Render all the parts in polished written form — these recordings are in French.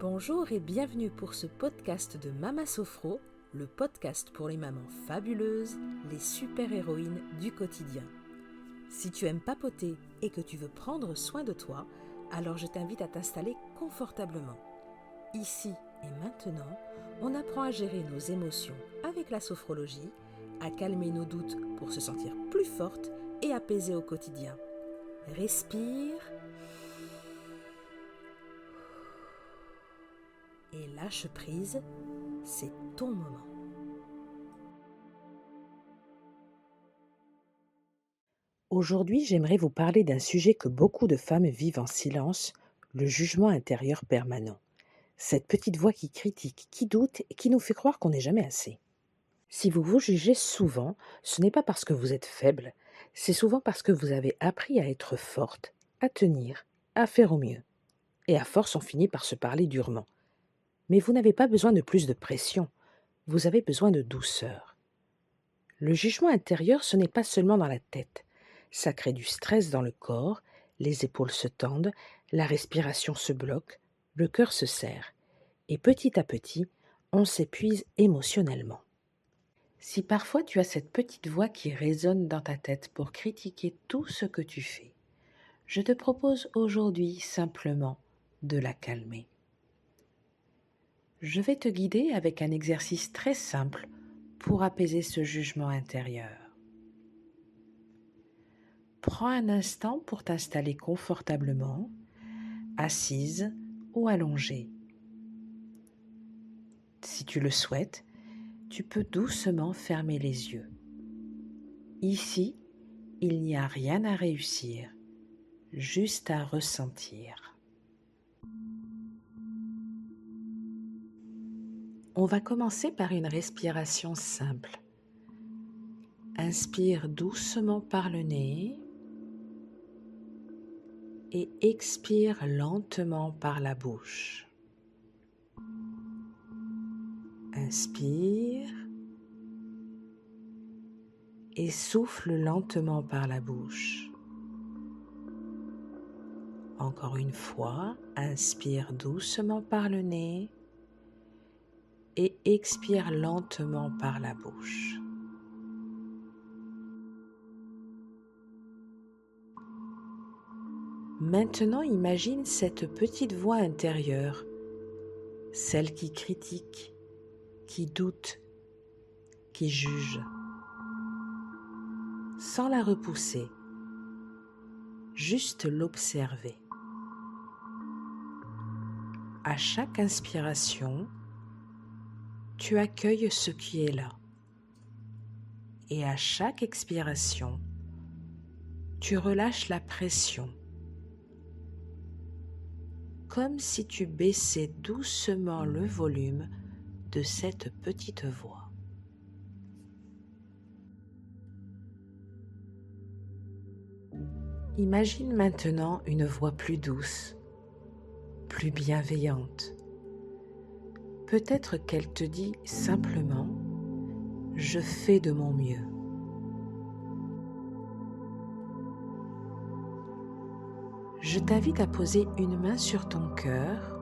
Bonjour et bienvenue pour ce podcast de Mama Sophro, le podcast pour les mamans fabuleuses, les super-héroïnes du quotidien. Si tu aimes papoter et que tu veux prendre soin de toi, alors je t'invite à t'installer confortablement. Ici et maintenant, on apprend à gérer nos émotions avec la sophrologie, à calmer nos doutes pour se sentir plus forte et apaisée au quotidien. Respire et lâche prise, c'est ton moment. Aujourd'hui, j'aimerais vous parler d'un sujet que beaucoup de femmes vivent en silence, le jugement intérieur permanent. Cette petite voix qui critique, qui doute et qui nous fait croire qu'on n'est jamais assez. Si vous vous jugez souvent, ce n'est pas parce que vous êtes faible, c'est souvent parce que vous avez appris à être forte, à tenir, à faire au mieux. Et à force, on finit par se parler durement. Mais vous n'avez pas besoin de plus de pression, vous avez besoin de douceur. Le jugement intérieur, ce n'est pas seulement dans la tête. Ça crée du stress dans le corps, les épaules se tendent, la respiration se bloque, le cœur se serre. Et petit à petit, on s'épuise émotionnellement. Si parfois tu as cette petite voix qui résonne dans ta tête pour critiquer tout ce que tu fais, je te propose aujourd'hui simplement de la calmer. Je vais te guider avec un exercice très simple pour apaiser ce jugement intérieur. Prends un instant pour t'installer confortablement, assise ou allongée. Si tu le souhaites, tu peux doucement fermer les yeux. Ici, il n'y a rien à réussir, juste à ressentir. On va commencer par une respiration simple. Inspire doucement par le nez et expire lentement par la bouche. Inspire et souffle lentement par la bouche. Encore une fois, inspire doucement par le nez et expire lentement par la bouche. Maintenant, imagine cette petite voix intérieure, celle qui critique, qui doute, qui juge. Sans la repousser, juste l'observer. À chaque inspiration, tu accueilles ce qui est là. Et à chaque expiration, tu relâches la pression, comme si tu baissais doucement le volume de cette petite voix. Imagine maintenant une voix plus douce, plus bienveillante. Peut-être qu'elle te dit simplement « Je fais de mon mieux ». Je t'invite à poser une main sur ton cœur,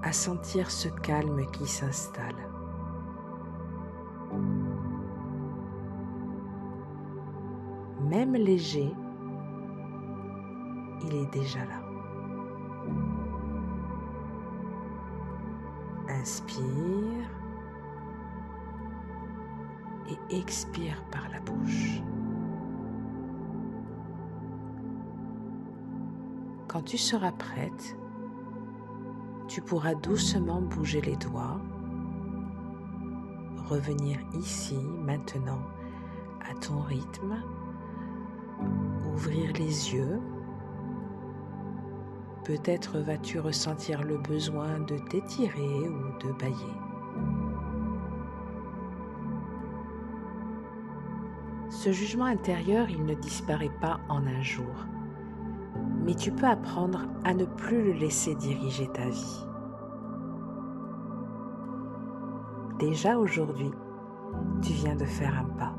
à sentir ce calme qui s'installe. Même léger, il est déjà là. Inspire et expire par la bouche. Quand tu seras prête, tu pourras doucement bouger les doigts, revenir ici, maintenant, à ton rythme, ouvrir les yeux. Peut-être vas-tu ressentir le besoin de t'étirer ou de bâiller. Ce jugement intérieur, il ne disparaît pas en un jour. Mais tu peux apprendre à ne plus le laisser diriger ta vie. Déjà aujourd'hui, tu viens de faire un pas.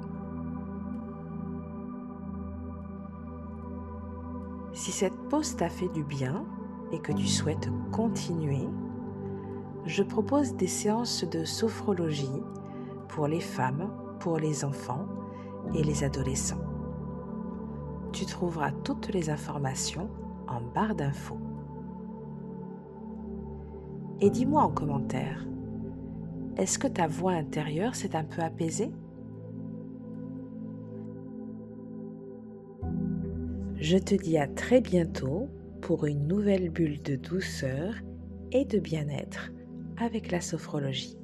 Si cette pause t'a fait du bien, et que tu souhaites continuer, je propose des séances de sophrologie pour les femmes, pour les enfants et les adolescents. Tu trouveras toutes les informations en barre d'infos. Et dis-moi en commentaire, est-ce que ta voix intérieure s'est un peu apaisée? Je te dis à très bientôt pour une nouvelle bulle de douceur et de bien-être avec la sophrologie.